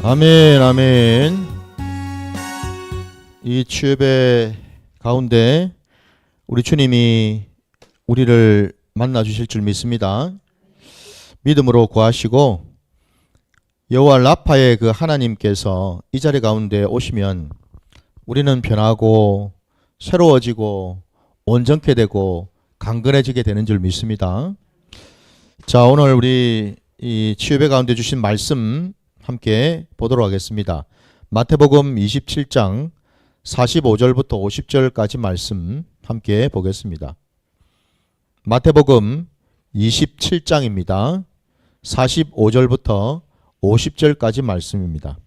아멘, 아멘. 이 취업의 가운데 우리 주님이 우리를 만나 주실 줄 믿습니다. 믿음으로 구하시고 여호와 라파의 그 하나님께서 이 자리 가운데 오시면 우리는 변하고 새로워지고 온전케 되고 강건해지게 되는 줄 믿습니다. 자, 오늘 우리 이 취업의 가운데 주신 말씀 함께 보도록 하겠습니다. 마태복음 27장 45절부터 50절까지 말씀 함께 보겠습니다. 마태복음 27장입니다. 45절부터 50절까지 말씀입니다.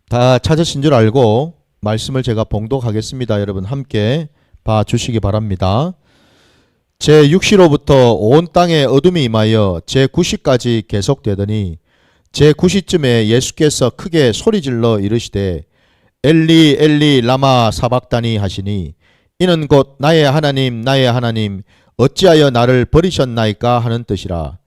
다 찾으신 줄 알고 말씀을 제가 봉독하겠습니다. 여러분 함께 봐주시기 바랍니다. 제6시로부터 온 땅에 어둠이 임하여 제9시까지 계속되더니 제9시쯤에 예수께서 크게 소리질러 이르시되 엘리 엘리 라마 사박다니 하시니 이는 곧 나의 하나님 나의 하나님 어찌하여 나를 버리셨나이까 하는 뜻이라.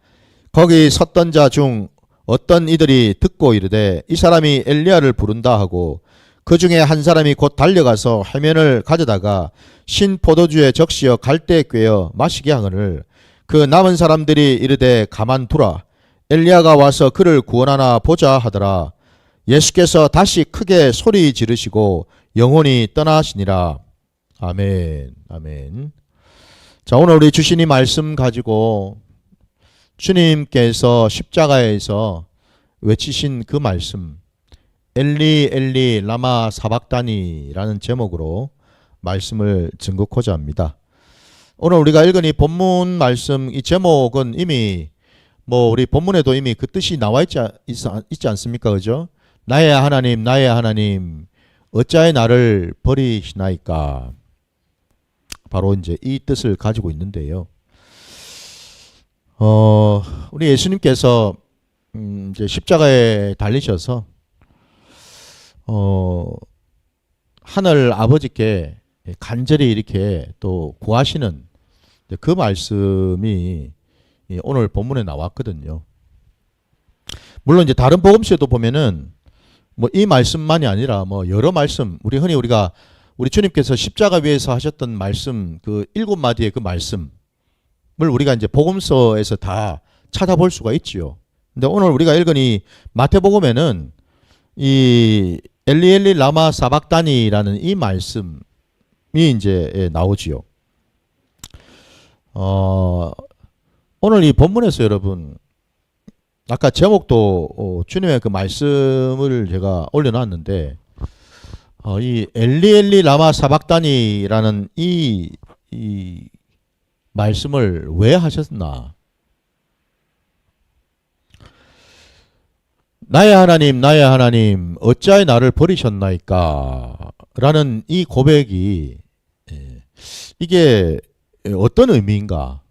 거기 섰던 자 중 어떤 이들이 듣고 이르되 이 사람이 엘리야를 부른다 하고 그 중에 한 사람이 곧 달려가서 해면을 가져다가 신 포도주에 적시어 갈대에 꿰어 마시게 하거늘 그 남은 사람들이 이르되 가만두라 엘리야가 와서 그를 구원하나 보자 하더라. 예수께서 다시 크게 소리 지르시고 영혼이 떠나시니라. 아멘, 아멘. 자, 오늘 우리 주신 이 말씀 가지고 주님께서 십자가에서 외치신 그 말씀 엘리 엘리 라마 사박다니라는 제목으로 말씀을 증거하고자 합니다. 오늘 우리가 읽은 이 본문 말씀 이 제목은 이미 우리 본문에도 이미 그 뜻이 나와 있지 않습니까? 그죠? 나의 하나님 나의 하나님 어찌하여 나를 버리시나이까. 바로 이제 이 뜻을 가지고 있는데요. 우리 예수님께서 이제 십자가에 달리셔서 하늘 아버지께 간절히 이렇게 또 구하시는 그 말씀이 오늘 본문에 나왔거든요. 물론 이제 다른 복음서에도 보면은 이 말씀만이 아니라 여러 말씀 우리가 우리 주님께서 십자가 위에서 하셨던 말씀 그 7마디의 그 말씀을 우리가 이제 복음서에서 다 찾아볼 수가 있지요. 근데 오늘 우리가 읽은 이 마태복음에는 이 엘리 엘리 라마 사박다니라는 이 말씀이 이제 나오지요. 오늘 이 본문에서 여러분 아까 제목도 주님의 그 말씀을 제가 올려놨는데 이 엘리 엘리 라마 사박다니라는 이 말씀을 왜 하셨나? 나의 하나님 나의 하나님 어찌하여 나를 버리셨나이까 라는 이 고백이 이게 어떤 의미인가.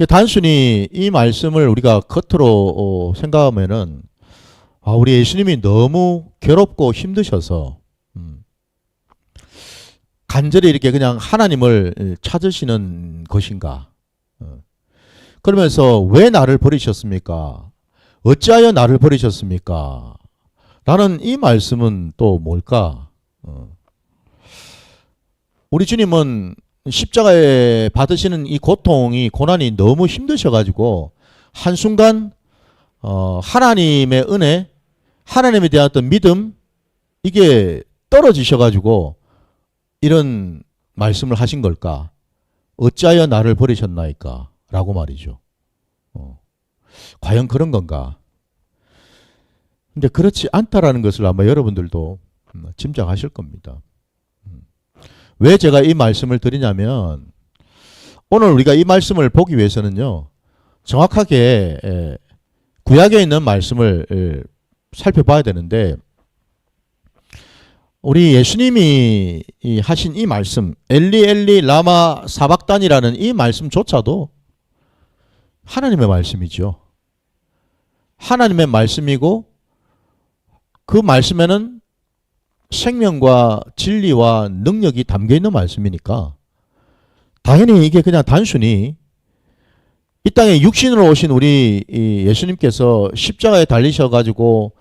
단순히 이 말씀을 우리가 겉으로 생각하면은 우리 예수님이 너무 괴롭고 힘드셔서 간절히 이렇게 그냥 하나님을 찾으시는 것인가. 그러면서 왜 나를 버리셨습니까? 어찌하여 나를 버리셨습니까? 라는 이 말씀은 또 뭘까? 우리 주님은 십자가에 받으시는 이 고통이 고난이 너무 힘드셔가지고 한순간 하나님의 은혜 하나님에 대한 어떤 믿음 이게 떨어지셔가지고 이런 말씀을 하신 걸까? 어찌하여 나를 버리셨나이까? 라고 말이죠. 과연 그런 건가? 근데 그렇지 않다라는 것을 아마 여러분들도 짐작하실 겁니다. 왜 제가 이 말씀을 드리냐면 오늘 우리가 이 말씀을 보기 위해서는요. 정확하게 구약에 있는 말씀을 살펴봐야 되는데 우리 예수님이 하신 이 말씀 엘리 엘리 라마 사박단이라는 이 말씀조차도 하나님의 말씀이죠. 하나님의 말씀이고 그 말씀에는 생명과 진리와 능력이 담겨 있는 말씀이니까 당연히 이게 그냥 단순히 이 땅에 육신으로 오신 우리 예수님께서 십자가에 달리셔가지고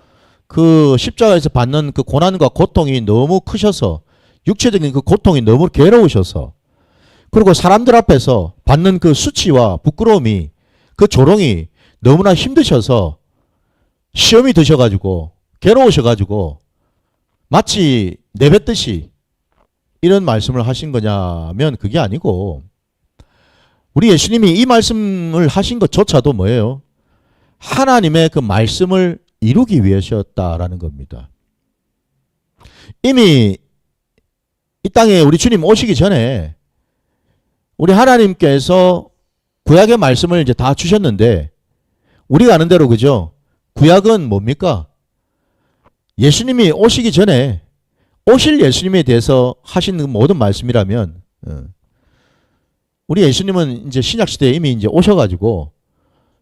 그 십자가에서 받는 그 고난과 고통이 너무 크셔서 육체적인 그 고통이 너무 괴로우셔서 그리고 사람들 앞에서 받는 그 수치와 부끄러움이 그 조롱이 너무나 힘드셔서 시험이 드셔가지고 괴로우셔가지고 마치 내뱉듯이 이런 말씀을 하신 거냐면 그게 아니고 우리 예수님이 이 말씀을 하신 것조차도 뭐예요? 하나님의 그 말씀을 이루기 위해서였다라는 겁니다. 이미 이 땅에 우리 주님 오시기 전에 우리 하나님께서 구약의 말씀을 이제 다 주셨는데 우리가 아는 대로 그죠? 구약은 뭡니까? 예수님이 오시기 전에 오실 예수님에 대해서 하신 모든 말씀이라면 우리 예수님은 이제 신약 시대에 이미 이제 오셔가지고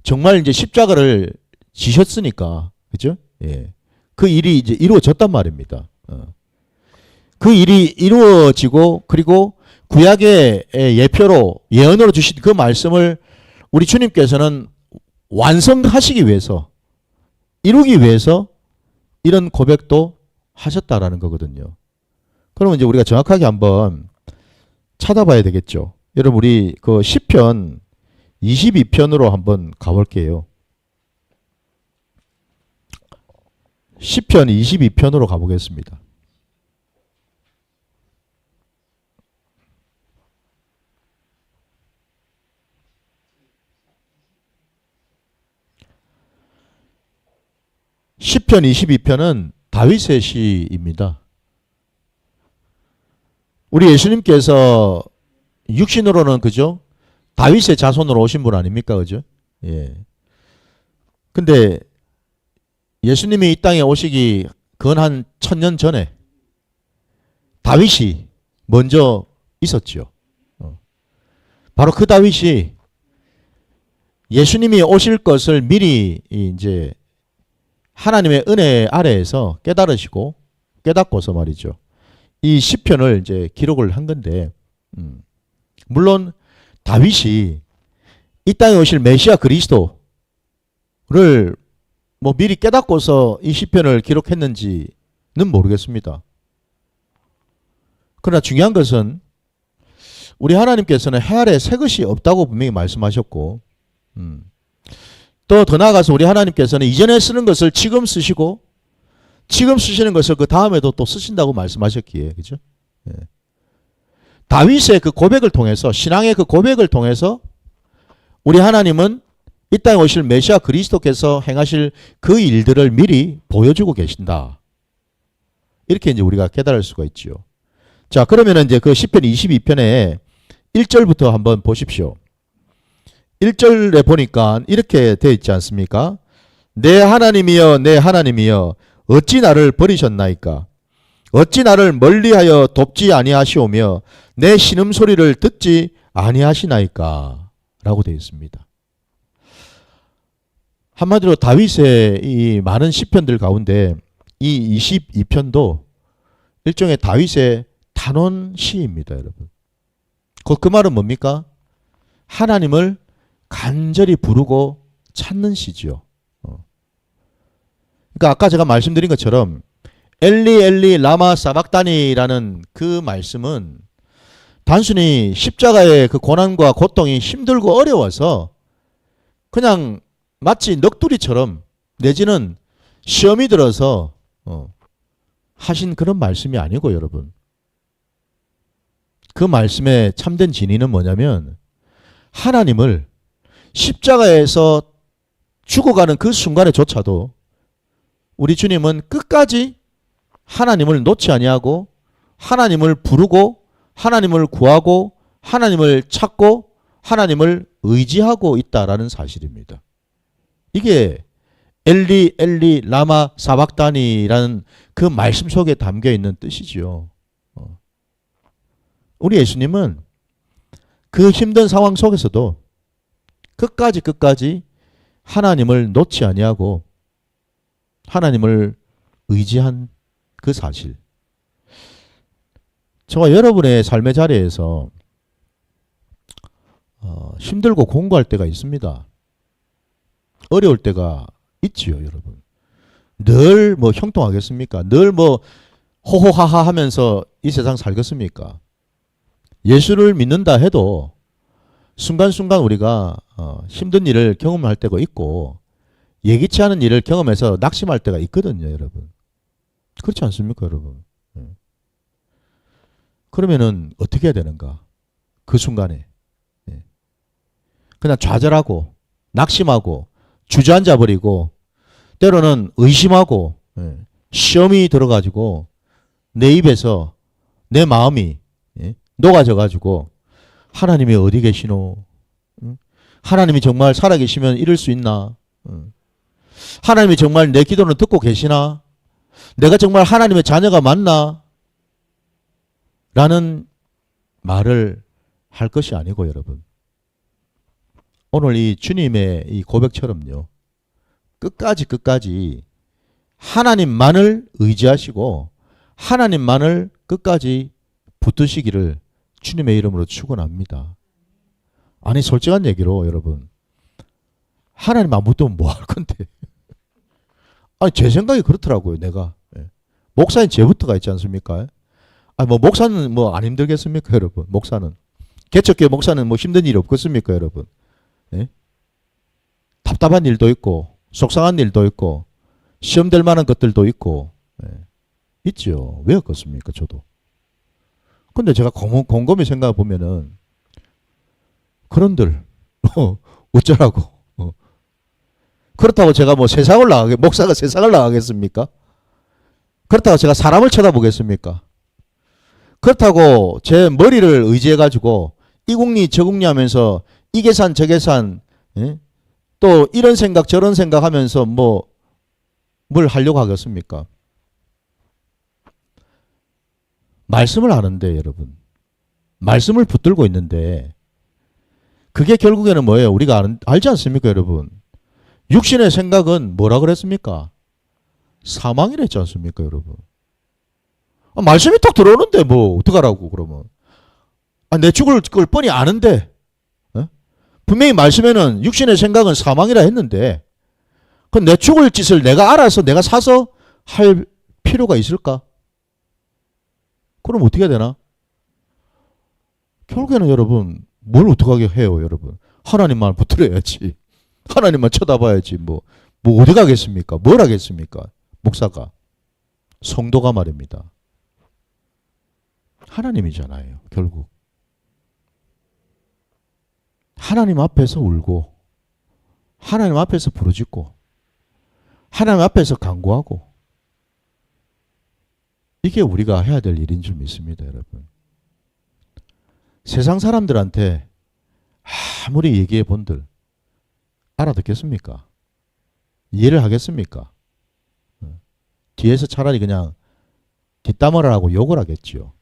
정말 이제 십자가를 지셨으니까 그죠? 예. 그 일이 이제 이루어졌단 말입니다. 그 일이 이루어지고 그리고 구약의 예표로 예언으로 주신 그 말씀을 우리 주님께서는 완성하시기 위해서 이루기 위해서 이런 고백도 하셨다라는 거거든요. 그러면 이제 우리가 정확하게 한번 찾아봐야 되겠죠. 여러분 우리 그 시편 22편으로 한번 가볼게요. 시편 22편으로 가보겠습니다. 시편 22편은 다윗의 시입니다. 우리 예수님께서 육신으로는 그죠? 다윗의 자손으로 오신 분 아닙니까? 그죠? 예. 근데 예수님이 이 땅에 오시기 근 한 1000년 전에 다윗이 먼저 있었죠. 바로 그 다윗이 예수님이 오실 것을 미리 이제 하나님의 은혜 아래에서 깨닫고서 말이죠. 이 시편을 이제 기록을 한 건데, 물론 다윗이 이 땅에 오실 메시아 그리스도를 뭐 미리 깨닫고서 이 시편을 기록했는지는 모르겠습니다. 그러나 중요한 것은 우리 하나님께서는 해 아래 새 것이 없다고 분명히 말씀하셨고, 또 더 나아가서 우리 하나님께서는 이전에 쓰는 것을 지금 쓰시고 지금 쓰시는 것을 그 다음에도 또 쓰신다고 말씀하셨기에 그죠? 예. 다윗의 그 고백을 통해서 신앙의 그 고백을 통해서 우리 하나님은 이 땅에 오실 메시아 그리스도께서 행하실 그 일들을 미리 보여주고 계신다. 이렇게 이제 우리가 깨달을 수가 있죠. 자, 그러면은 이제 그 시편 22편에 1절부터 한번 보십시오. 1절에 보니까 이렇게 되어 있지 않습니까? 내 하나님이여 내 하나님이여 어찌 나를 버리셨나이까? 어찌 나를 멀리하여 돕지 아니하시오며 내 신음소리를 듣지 아니하시나이까? 라고 되어 있습니다. 한마디로 다윗의 이 많은 시편들 가운데 이 22편도 일종의 다윗의 단원 시입니다, 여러분. 그 말은 뭡니까? 하나님을 간절히 부르고 찾는 시죠. 그러니까 아까 제가 말씀드린 것처럼 엘리 엘리 라마 사박다니라는 그 말씀은 단순히 십자가의 그 고난과 고통이 힘들고 어려워서 그냥 마치 넋두리처럼 내지는 시험이 들어서 하신 그런 말씀이 아니고 여러분. 그 말씀의 참된 진의는 뭐냐면 하나님을 십자가에서 죽어가는 그 순간에조차도 우리 주님은 끝까지 하나님을 놓지 아니하고 하나님을 부르고 하나님을 구하고 하나님을 찾고 하나님을 의지하고 있다라는 사실입니다. 이게 엘리 엘리 라마 사박다니라는 그 말씀 속에 담겨 있는 뜻이죠. 우리 예수님은 그 힘든 상황 속에서도 끝까지 하나님을 놓지 아니하고 하나님을 의지한 그 사실. 저와 여러분의 삶의 자리에서 힘들고 공부할 때가 있습니다. 어려울 때가 있지요, 여러분. 늘 뭐 형통하겠습니까? 늘 뭐 호호하하 하면서 이 세상 살겠습니까? 예수를 믿는다 해도 순간순간 우리가 힘든 일을 경험할 때가 있고 예기치 않은 일을 경험해서 낙심할 때가 있거든요, 여러분. 그렇지 않습니까, 여러분? 그러면은 어떻게 해야 되는가? 그 순간에 그냥 좌절하고 낙심하고 주저앉아 버리고 때로는 의심하고 시험이 들어가지고 내 입에서 내 마음이 녹아져 가지고 하나님이 어디 계시노? 하나님이 정말 살아계시면 이럴 수 있나? 하나님이 정말 내 기도는 듣고 계시나? 내가 정말 하나님의 자녀가 맞나? 라는 말을 할 것이 아니고 여러분, 오늘 이 주님의 이 고백처럼요, 끝까지 하나님만을 의지하시고 하나님만을 끝까지 붙드시기를 주님의 이름으로 축원합니다. 아니 솔직한 얘기로 여러분, 하나님 안 붙으면 뭐 할 건데? 아니 제 생각이 그렇더라고요. 내가 목사인 제부터가 있지 않습니까? 아니 뭐 목사는 뭐 안 힘들겠습니까, 여러분? 목사는 개척교회 목사는 뭐 힘든 일이 없겠습니까, 여러분? 답답한 일도 있고 속상한 일도 있고 시험될 만한 것들도 있고 있죠. 왜 없겠습니까, 저도. 근데 제가 곰곰이 생각해 보면은 그런들 어쩌라고. 그렇다고 제가 뭐 목사가 세상을 나가겠습니까? 그렇다고 제가 사람을 쳐다보겠습니까? 그렇다고 제 머리를 의지해 가지고 이 국리 저 국리 하면서 이 계산 저 계산 또 이런 생각 저런 생각 하면서 뭐 뭘 하려고 하겠습니까? 말씀을 아는데 여러분, 말씀을 붙들고 있는데 그게 결국에는 뭐예요? 우리가 알지 않습니까, 여러분? 육신의 생각은 뭐라 그랬습니까? 사망이랬지 않습니까, 여러분? 말씀이 딱 들어오는데 뭐 어떡하라고 그러면. 내 죽을 걸 뻔히 아는데 분명히 말씀에는 육신의 생각은 사망이라 했는데 그럼 내 죽을 짓을 내가 알아서 내가 사서 할 필요가 있을까? 그럼 어떻게 해야 되나? 결국에는 여러분 뭘 어떡하게 해요, 여러분? 하나님만 붙들어야지. 하나님만 쳐다봐야지. 뭐 어디 가겠습니까? 뭘 하겠습니까? 목사가, 성도가 말입니다. 하나님이잖아요, 결국. 하나님 앞에서 울고 하나님 앞에서 부르짖고 하나님 앞에서 간구하고, 이게 우리가 해야 될 일인 줄 믿습니다, 여러분. 세상 사람들한테 아무리 얘기해 본들 알아듣겠습니까? 이해를 하겠습니까? 뒤에서 차라리 그냥 뒷담화를 하고 욕을 하겠죠.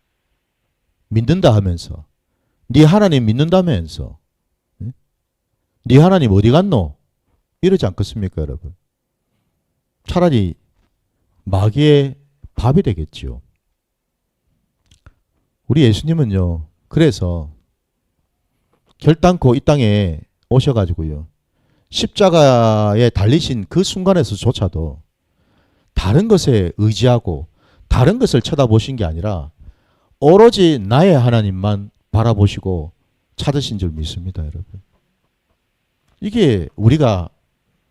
믿는다 하면서, 네 하나님 믿는다면서, 네 하나님 어디 갔노? 이러지 않겠습니까, 여러분? 차라리 마귀의 밥이 되겠지요. 우리 예수님은요, 그래서 결단코 이 땅에 오셔가지고요, 십자가에 달리신 그 순간에서조차도 다른 것에 의지하고 다른 것을 쳐다보신 게 아니라 오로지 나의 하나님만 바라보시고 찾으신 줄 믿습니다, 여러분. 이게 우리가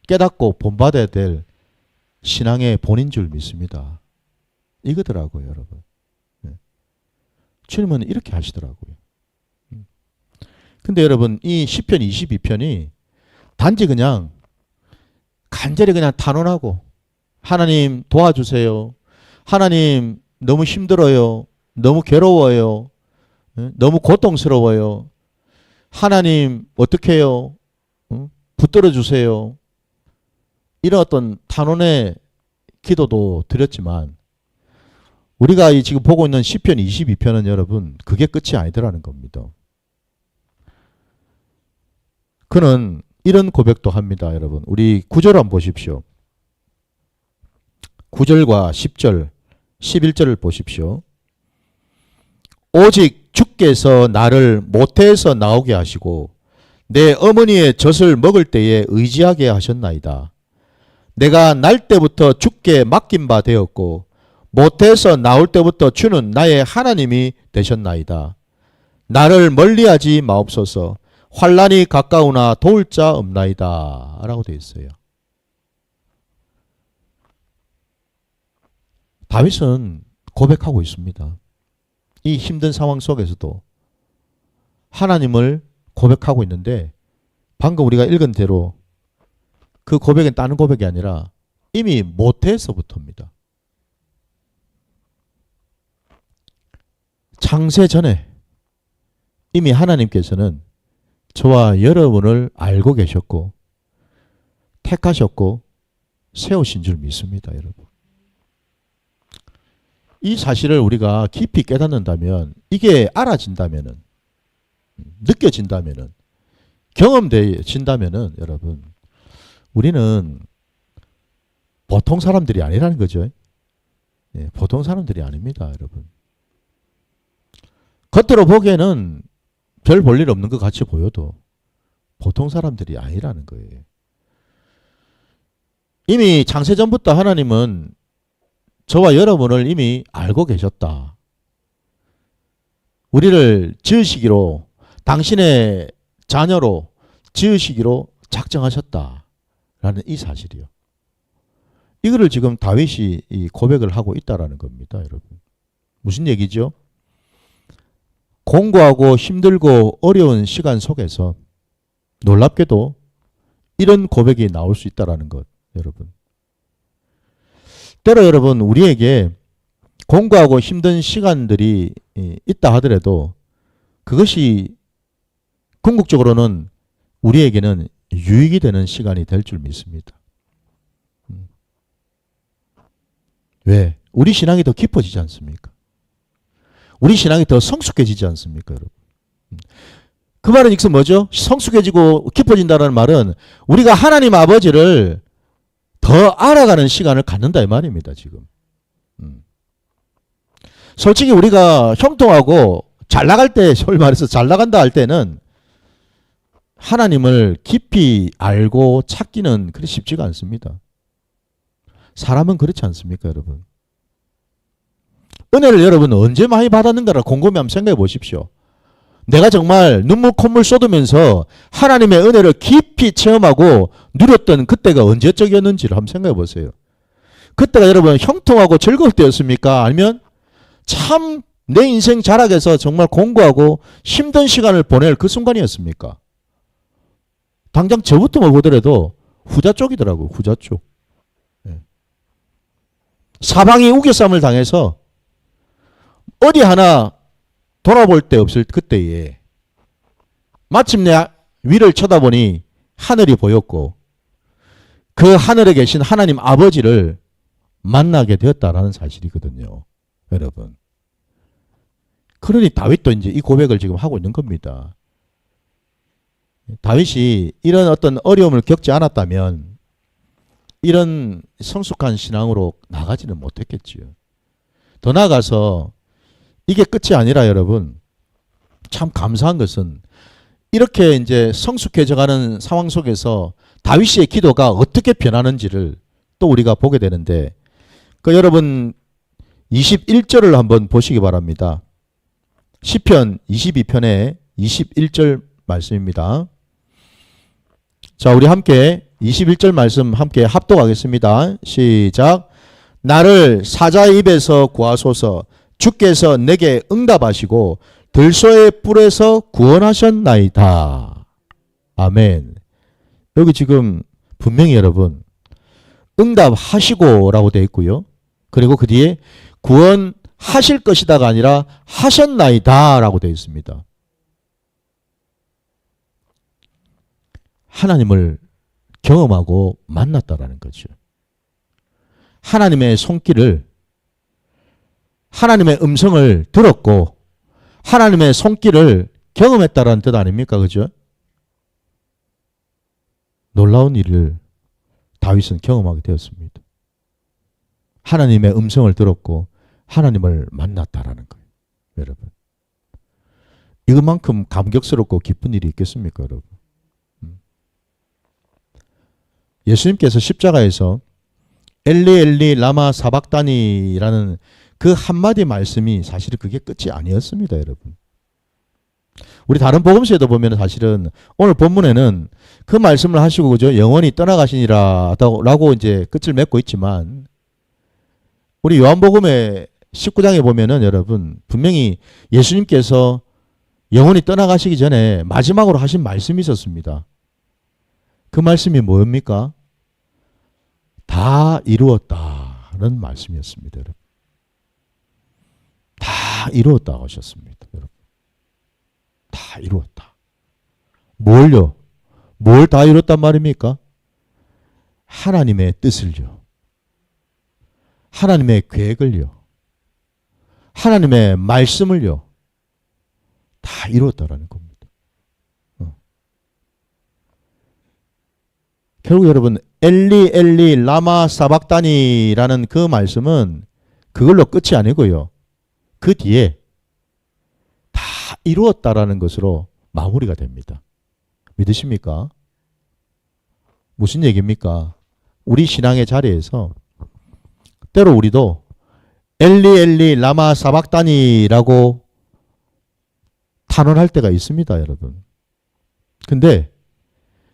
깨닫고 본받아야 될 신앙의 본인 줄 믿습니다. 이거더라고요, 여러분. 주님은 이렇게 하시더라고요. 근데 여러분, 이 시편 22편이 단지 그냥 간절히 그냥 탄원하고 하나님 도와주세요. 하나님 너무 힘들어요. 너무 괴로워요. 너무 고통스러워요. 하나님 어떻게 해요? 붙들어 주세요. 이런 어떤 탄원의 기도도 드렸지만 우리가 지금 보고 있는 시편 22편은 여러분 그게 끝이 아니더라는 겁니다. 그는 이런 고백도 합니다, 여러분. 우리 9절 한번 보십시오. 9절과 10절, 11절을 보십시오. 오직 주께서 나를 모태에서 나오게 하시고 내 어머니의 젖을 먹을 때에 의지하게 하셨나이다. 내가 날 때부터 주께 맡긴 바 되었고 모태에서 나올 때부터 주는 나의 하나님이 되셨나이다. 나를 멀리하지 마옵소서. 환난이 가까우나 도울 자 없나이다 라고 되어 있어요. 다윗은 고백하고 있습니다. 이 힘든 상황 속에서도 하나님을 고백하고 있는데 방금 우리가 읽은 대로 그 고백은 다른 고백이 아니라 이미 모태에서부터입니다. 창세 전에 이미 하나님께서는 저와 여러분을 알고 계셨고 택하셨고 세우신 줄 믿습니다, 여러분. 이 사실을 우리가 깊이 깨닫는다면, 이게 알아진다면은, 느껴진다면은, 경험되어진다면은, 여러분, 우리는 보통 사람들이 아니라는 거죠. 예, 보통 사람들이 아닙니다, 여러분. 겉으로 보기에는 별 볼 일 없는 것 같이 보여도 보통 사람들이 아니라는 거예요. 이미 창세전부터 하나님은 저와 여러분을 이미 알고 계셨다. 우리를 지으시기로, 당신의 자녀로 지으시기로 작정하셨다 라는 이 사실이요. 이거를 지금 다윗이 이 고백을 하고 있다라는 겁니다, 여러분. 무슨 얘기죠? 공고하고 힘들고 어려운 시간 속에서 놀랍게도 이런 고백이 나올 수 있다라는 것, 여러분. 때로 여러분, 우리에게 공고하고 힘든 시간들이 있다 하더라도 그것이 궁극적으로는 우리에게는 유익이 되는 시간이 될 줄 믿습니다. 왜? 우리 신앙이 더 깊어지지 않습니까? 우리 신앙이 더 성숙해지지 않습니까, 여러분? 그 말은 이것은 뭐죠? 성숙해지고 깊어진다는 말은 우리가 하나님 아버지를 더 알아가는 시간을 갖는다 이 말입니다, 지금. 솔직히 우리가 형통하고 잘 나갈 때, 소위 말해서 잘 나간다 할 때는 하나님을 깊이 알고 찾기는 그리 쉽지가 않습니다. 사람은 그렇지 않습니까, 여러분? 은혜를 여러분은 언제 많이 받았는가를 곰곰이 한번 생각해 보십시오. 내가 정말 눈물 콧물 쏟으면서 하나님의 은혜를 깊이 체험하고 누렸던 그때가 언제적이었는지를 한번 생각해 보세요. 그때가 여러분 형통하고 즐거울 때였습니까? 아니면 참 내 인생 자락에서 정말 공고하고 힘든 시간을 보낼 그 순간이었습니까? 당장 저부터 보더라도 후자 쪽이더라고요. 후자 쪽. 사방이 우겨쌈을 당해서 어디 하나 돌아볼 데 없을 그때에 마침내 위를 쳐다보니 하늘이 보였고 그 하늘에 계신 하나님 아버지를 만나게 되었다라는 사실이거든요, 여러분. 그러니 다윗도 이제 이 고백을 지금 하고 있는 겁니다. 다윗이 이런 어떤 어려움을 겪지 않았다면 이런 성숙한 신앙으로 나가지는 못했겠지요. 더 나아가서 이게 끝이 아니라 여러분, 참 감사한 것은 이렇게 이제 성숙해져가는 상황 속에서 다윗의 기도가 어떻게 변하는지를 또 우리가 보게 되는데, 그 여러분 21절을 한번 보시기 바랍니다. 시편 22편의 21절 말씀입니다. 자, 우리 함께 21절 말씀 함께 합독하겠습니다. 시작. 나를 사자의 입에서 구하소서. 주께서 내게 응답하시고 들소의 뿔에서 구원하셨나이다. 아멘. 여기 지금 분명히 여러분 응답하시고 라고 되어 있고요. 그리고 그 뒤에 구원하실 것이다가 아니라 하셨나이다 라고 되어 있습니다. 하나님을 경험하고 만났다라는 거죠. 하나님의 손길을, 하나님의 음성을 들었고 하나님의 손길을 경험했다라는 뜻 아닙니까? 그죠? 놀라운 일을 다윗은 경험하게 되었습니다. 하나님의 음성을 들었고 하나님을 만났다라는 거예요, 여러분. 이것만큼 감격스럽고 기쁜 일이 있겠습니까, 여러분? 예수님께서 십자가에서 엘리 엘리 라마 사박다니라는 그 한마디 말씀이 사실은 그게 끝이 아니었습니다, 여러분. 우리 다른 복음서에도 보면 사실은 오늘 본문에는 그 말씀을 하시고 그죠? 영원히 떠나가시니라라고 이제 끝을 맺고 있지만 우리 요한복음의 19장에 보면은 여러분 분명히 예수님께서 영원히 떠나가시기 전에 마지막으로 하신 말씀이 있었습니다. 그 말씀이 뭡니까? 다 이루었다는 말씀이었습니다, 여러분. 다 이루었다고 하셨습니다, 여러분. 다 이루었다. 뭘요? 뭘 다 이뤘단 말입니까? 하나님의 뜻을요. 하나님의 계획을요. 하나님의 말씀을요. 다 이루었다라는 겁니다. 결국 여러분 엘리 엘리 라마 사박다니라는 그 말씀은 그걸로 끝이 아니고요. 그 뒤에 다 이루었다라는 것으로 마무리가 됩니다. 믿으십니까? 무슨 얘기입니까? 우리 신앙의 자리에서 때로 우리도 엘리 엘리 라마 사박다니라고 탄원할 때가 있습니다, 여러분. 근데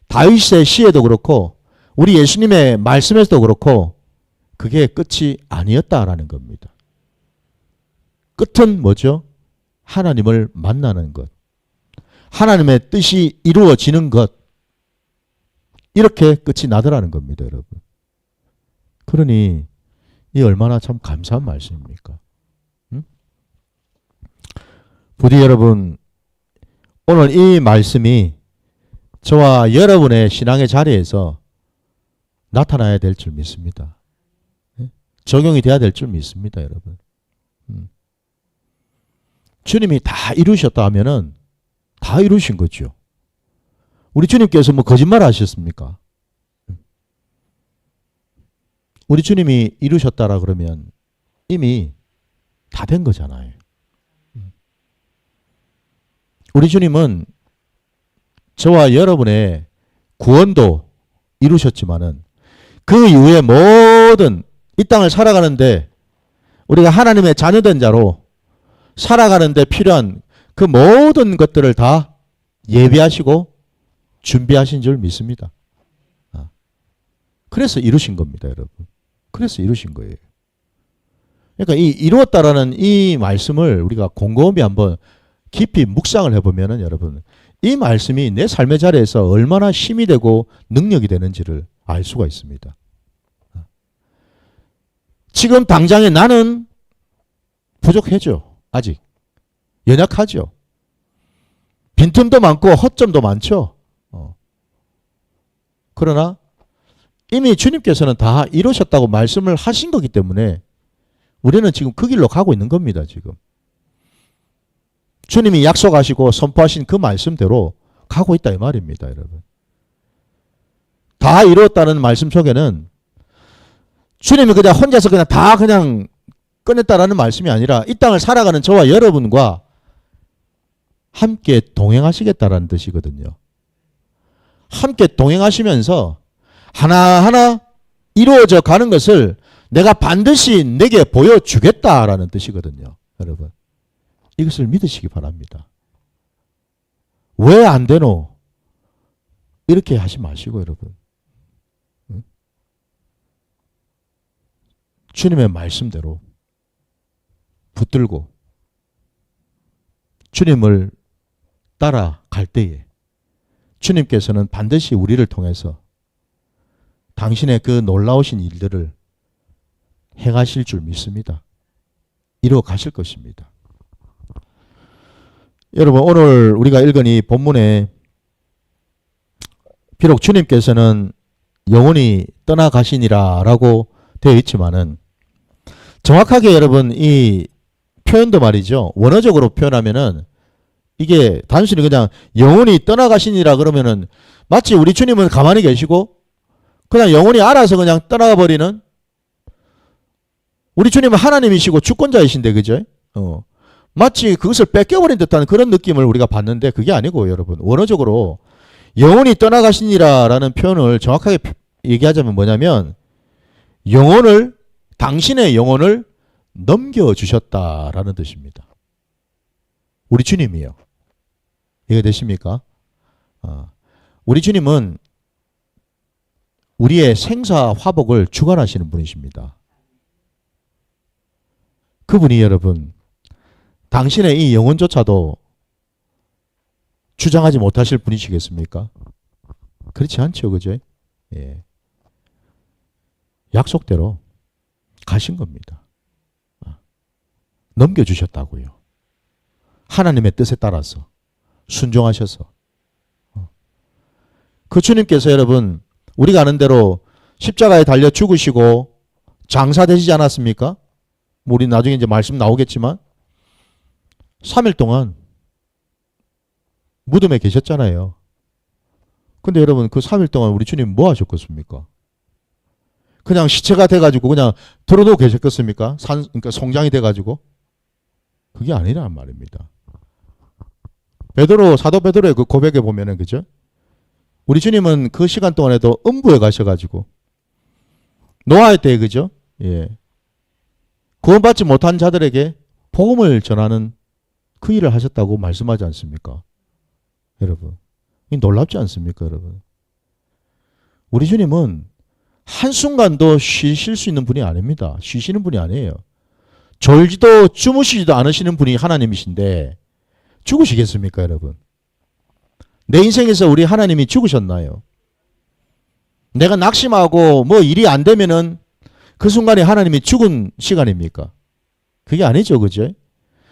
다윗의 시에도 그렇고 우리 예수님의 말씀에서도 그렇고 그게 끝이 아니었다라는 겁니다. 끝은 뭐죠? 하나님을 만나는 것. 하나님의 뜻이 이루어지는 것. 이렇게 끝이 나더라는 겁니다, 여러분. 그러니 이 얼마나 참 감사한 말씀입니까? 응? 부디 여러분 오늘 이 말씀이 저와 여러분의 신앙의 자리에서 나타나야 될 줄 믿습니다. 적용이 돼야 될 줄 믿습니다, 여러분. 주님이 다 이루셨다 하면은 다 이루신 거죠. 우리 주님께서 뭐 거짓말 하셨습니까? 우리 주님이 이루셨다라 그러면 이미 다 된 거잖아요. 우리 주님은 저와 여러분의 구원도 이루셨지만은 그 이후에 모든 이 땅을 살아가는데 우리가 하나님의 자녀된 자로 살아가는데 필요한 그 모든 것들을 다 예비하시고 준비하신 줄 믿습니다. 그래서 이루신 겁니다, 여러분. 그래서 이루신 거예요. 그러니까 이 이루었다라는 이 말씀을 우리가 곰곰이 한번 깊이 묵상을 해보면은 여러분 이 말씀이 내 삶의 자리에서 얼마나 힘이 되고 능력이 되는지를 알 수가 있습니다. 지금 당장에 나는 부족하죠. 아직. 연약하죠. 빈틈도 많고 허점도 많죠. 그러나 이미 주님께서는 다 이루셨다고 말씀을 하신 거기 때문에 우리는 지금 그 길로 가고 있는 겁니다. 지금. 주님이 약속하시고 선포하신 그 말씀대로 가고 있다 이 말입니다, 여러분. 다 이루었다는 말씀 속에는 주님이 그냥 혼자서 그냥 다 그냥 끝냈다라는 말씀이 아니라 이 땅을 살아가는 저와 여러분과 함께 동행하시겠다라는 뜻이거든요. 함께 동행하시면서 하나하나 이루어져 가는 것을 내가 반드시 내게 보여주겠다라는 뜻이거든요, 여러분. 이것을 믿으시기 바랍니다. 왜 안 되노? 이렇게 하지 마시고 여러분. 주님의 말씀대로 붙들고 주님을 따라갈 때에 주님께서는 반드시 우리를 통해서 당신의 그 놀라우신 일들을 행하실 줄 믿습니다. 이루어 가실 것입니다. 여러분 오늘 우리가 읽은 이 본문에 비록 주님께서는 영원히 떠나가시니라 라고 되어 있지만은 정확하게 여러분 이 표현도 말이죠. 원어적으로 표현하면은 이게 단순히 그냥 영원히 떠나가시니라 그러면은 마치 우리 주님은 가만히 계시고 그냥 영원히 알아서 그냥 떠나가 버리는 우리 주님은 하나님이시고 주권자이신데 그죠? 마치 그것을 뺏겨버린 듯한 그런 느낌을 우리가 받는데 그게 아니고 여러분 원어적으로 영혼이 떠나가시니라라는 표현을 정확하게 얘기하자면 뭐냐면 당신의 영혼을 넘겨주셨다라는 뜻입니다. 우리 주님이요. 이해되십니까? 우리 주님은 우리의 생사 화복을 주관하시는 분이십니다. 그분이 여러분 당신의 이 영혼조차도 주장하지 못하실 분이시겠습니까? 그렇지 않죠, 그죠? 예. 약속대로 가신 겁니다. 넘겨주셨다고요. 하나님의 뜻에 따라서 순종하셔서. 그 주님께서 여러분 우리가 아는 대로 십자가에 달려 죽으시고 장사되시지 않았습니까? 우리 나중에 이제 말씀 나오겠지만 3일 동안 무덤에 계셨잖아요. 근데 여러분 그 3일 동안 우리 주님 뭐 하셨겠습니까? 그냥 시체가 돼가지고 그냥 들어놓고 계셨겠습니까? 그러니까 송장이 돼가지고? 그게 아니란 말입니다. 사도 베드로의 그 고백에 보면은 그죠? 우리 주님은 그 시간 동안에도 음부에 가셔가지고 노아의 때에 그죠? 예. 구원받지 못한 자들에게 복음을 전하는 그 일을 하셨다고 말씀하지 않습니까? 여러분. 놀랍지 않습니까, 여러분? 우리 주님은 한순간도 쉬실 수 있는 분이 아닙니다. 쉬시는 분이 아니에요. 졸지도 주무시지도 않으시는 분이 하나님이신데 죽으시겠습니까, 여러분? 내 인생에서 우리 하나님이 죽으셨나요? 내가 낙심하고 뭐 일이 안 되면은 그 순간에 하나님이 죽은 시간입니까? 그게 아니죠, 그죠?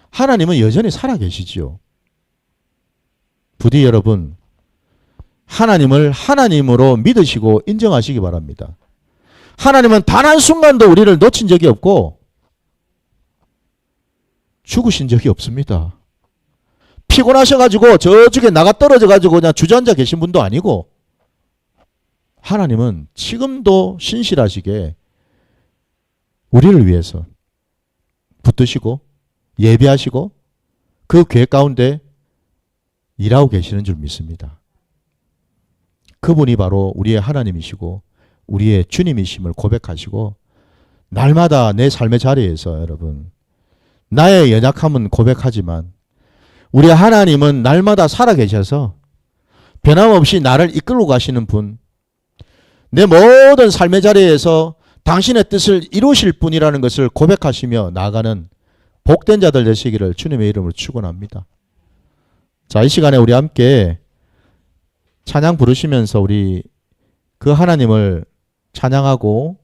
하나님은 여전히 살아계시지요. 부디 여러분 하나님을 하나님으로 믿으시고 인정하시기 바랍니다. 하나님은 단 한순간도 우리를 놓친 적이 없고 죽으신 적이 없습니다. 피곤하셔가지고 저쪽에 나가 떨어져가지고 그냥 주저앉아 계신 분도 아니고 하나님은 지금도 신실하시게 우리를 위해서 붙드시고 예배하시고 그 계획 가운데 일하고 계시는 줄 믿습니다. 그분이 바로 우리의 하나님이시고 우리의 주님이심을 고백하시고 날마다 내 삶의 자리에서 여러분 나의 연약함은 고백하지만 우리 하나님은 날마다 살아계셔서 변함없이 나를 이끌고 가시는 분, 내 모든 삶의 자리에서 당신의 뜻을 이루실 분이라는 것을 고백하시며 나아가는 복된 자들 되시기를 주님의 이름으로 축원합니다. 자, 이 시간에 우리 함께 찬양 부르시면서 우리 그 하나님을 찬양하고